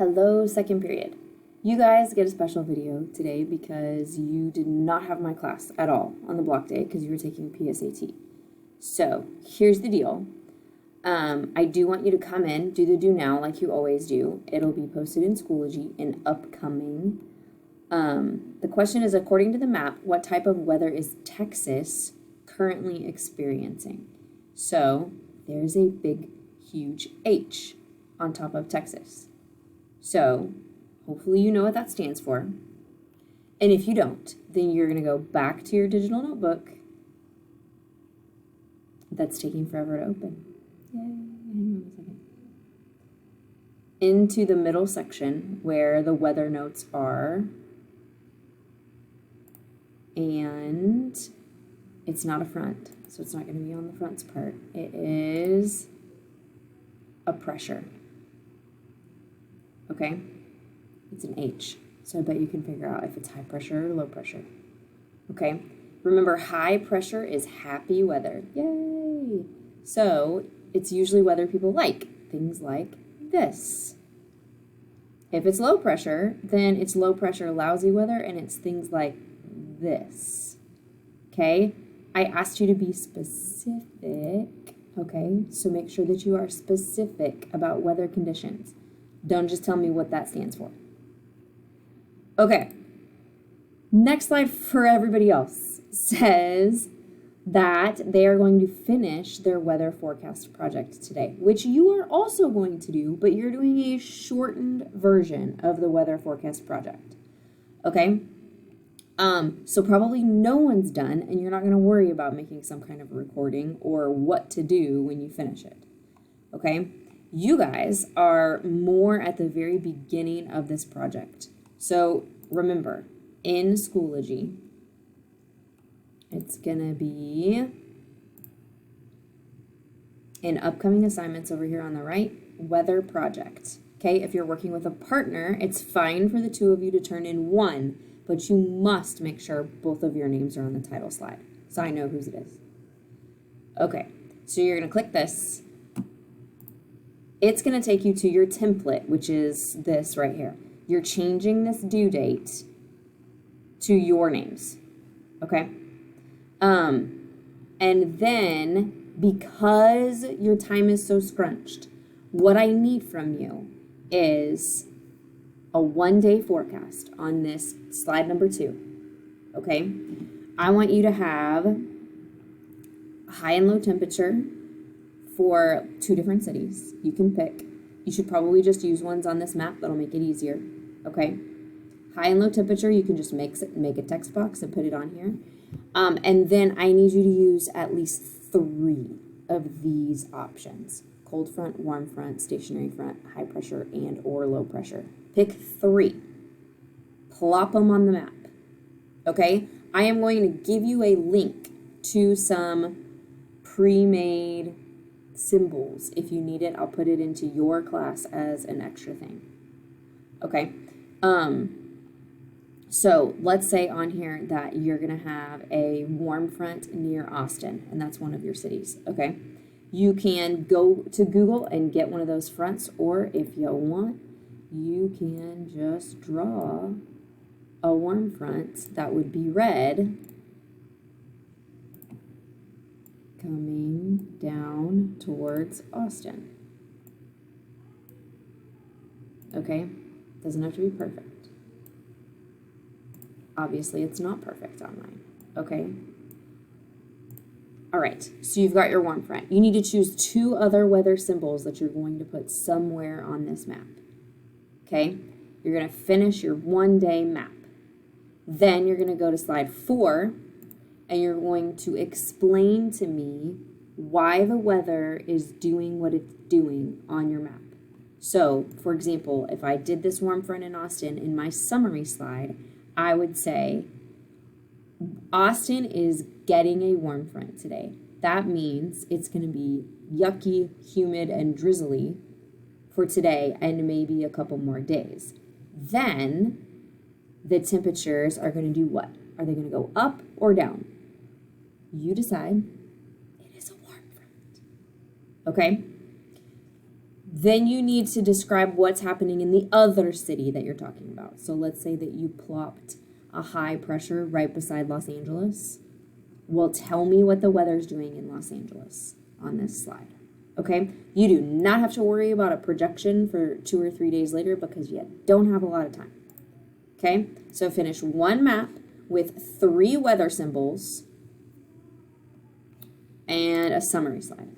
Hello, second period. You guys get a special video today because you did not have my class at all on the block day because you were taking PSAT. So here's the deal. I do want you to come in, do the do now like you always do. It'll be posted in Schoology in upcoming. The question is, according to the map, what type of weather is Texas currently experiencing? So there's a big, huge H on top of Texas. So hopefully you know what that stands for. And if you don't, then you're going to go back to your digital notebook. That's taking forever to open. Yay, hang on a second. Into the middle section where the weather notes are. And it's not a front, so it's not going to be on the fronts part. It is a pressure. Okay? It's an H. So I bet you can figure out if it's high pressure or low pressure. Okay? Remember, high pressure is happy weather. Yay! So it's usually weather people like. Things like this. If it's low pressure, then it's low pressure, lousy weather, and it's things like this. Okay? I asked you to be specific. Okay? So make sure that you are specific about weather conditions. Don't just tell me what that stands for. Okay. Next slide for everybody else says that they are going to finish their weather forecast project today, which you are also going to do, but you're doing a shortened version of the weather forecast project. Okay? So probably no one's done, and you're not going to worry about making some kind of recording or what to do when you finish it. Okay? You guys are more at the very beginning of this project. So remember, in Schoology, it's going to be in upcoming assignments over here on the right, weather project. Okay, if you're working with a partner, it's fine for the two of you to turn in one, but you must make sure both of your names are on the title slide so I know whose it is. Okay, so you're going to click this. It's going to take you to your template, which is this right here. You're changing this due date to your names, okay? And then, because your time is so scrunched, what I need from you is a one-day forecast on this slide number 2, okay? I want you to have high and low temperature for 2 different cities. You can pick. You should probably just use ones on this map. That'll make it easier. Okay? High and low temperature, you can just make a text box and put it on here. And then I need you to use at least 3 of these options. Cold front, warm front, stationary front, high pressure, and or low pressure. Pick 3. Plop them on the map. Okay? I am going to give you a link to some pre-made symbols. If you need it, I'll put it into your class as an extra thing. Okay. So let's say on here that you're going to have a warm front near Austin, and that's one of your cities. Okay. You can go to Google and get one of those fronts, or if you want, you can just draw a warm front that would be red coming down towards Austin. Okay? Doesn't have to be perfect. Obviously, it's not perfect on mine. Okay? All right, so you've got your warm front. You need to choose 2 other weather symbols that you're going to put somewhere on this map. Okay? You're going to finish your one-day map. Then you're going to go to slide 4, and you're going to explain to me why the weather is doing what it's doing on your map. So, for example, if I did this warm front in Austin, in my summary slide, I would say, Austin is getting a warm front today. That means it's going to be yucky, humid, and drizzly for today and maybe a couple more days. Then the temperatures are going to do what? Are they going to go up or down? You decide. It is a warm front. Okay? Then you need to describe what's happening in the other city that you're talking about. So let's say that you plopped a high pressure right beside Los Angeles. Well, tell me what the weather's doing in Los Angeles on this slide. Okay? You do not have to worry about a projection for 2 or 3 days later because you don't have a lot of time. Okay? So finish one map with 3 weather symbols and a summary slide.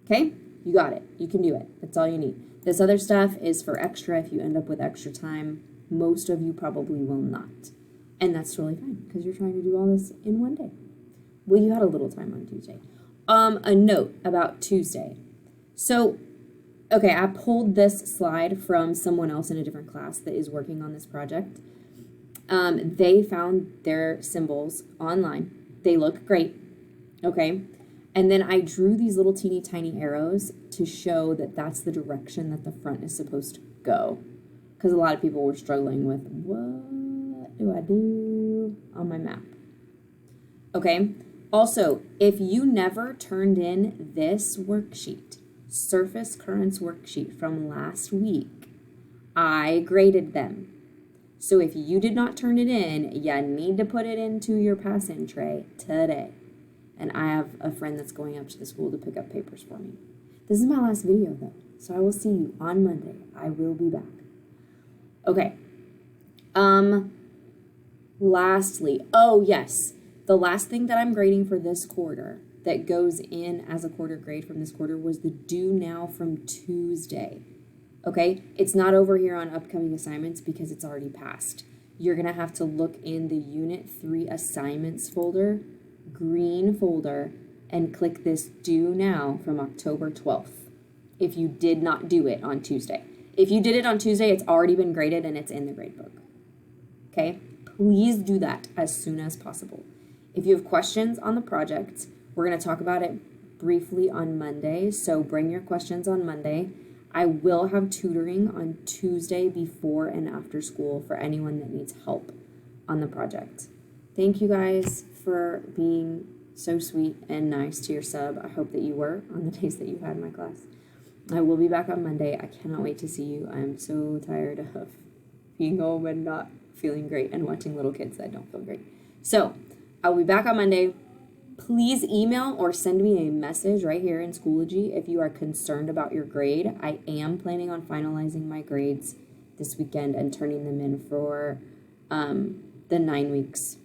Okay? You got it. You can do it. That's all you need. This other stuff is for extra if you end up with extra time. Most of you probably will not. And that's totally fine because you're trying to do all this in one day. Well, you had a little time on Tuesday. A note about Tuesday. So, okay, I pulled this slide from someone else in a different class that is working on this project. They found their symbols online. They look great. Okay. And then I drew these little teeny tiny arrows to show that that's the direction that the front is supposed to go. Because a lot of people were struggling with, what do I do on my map? Okay. Also, if you never turned in this worksheet, surface currents worksheet from last week, I graded them. So if you did not turn it in, you need to put it into your pass-in tray today. And I have a friend that's going up to the school to pick up papers for me. This is my last video though, so I will see you on Monday. I will be back. Okay. Lastly, oh yes, the last thing that I'm grading for this quarter that goes in as a quarter grade from this quarter was the due now from Tuesday. Okay, it's not over here on upcoming assignments because it's already passed. You're gonna have to look in the Unit 3 assignments folder, green folder, and click this due now from October 12th if you did not do it on Tuesday. If you did it on Tuesday, it's already been graded and it's in the grade book. Okay, please do that as soon as possible. If you have questions on the project, we're going to talk about it briefly on Monday, so bring your questions on Monday. I will have tutoring on Tuesday before and after school for anyone that needs help on the project. Thank you guys for being so sweet and nice to your sub. I hope that you were on the days that you had my class. I will be back on Monday. I cannot wait to see you. I'm so tired of being home and not feeling great and watching little kids that don't feel great. So I'll be back on Monday. Please email or send me a message right here in Schoology if you are concerned about your grade. I am planning on finalizing my grades this weekend and turning them in for the 9 weeks.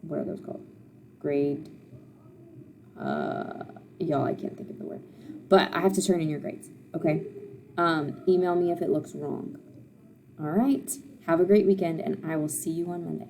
What are those called? Grade. Y'all, I can't think of the word. But I have to turn in your grades, okay? Email me if it looks wrong. All right. Have a great weekend, and I will see you on Monday.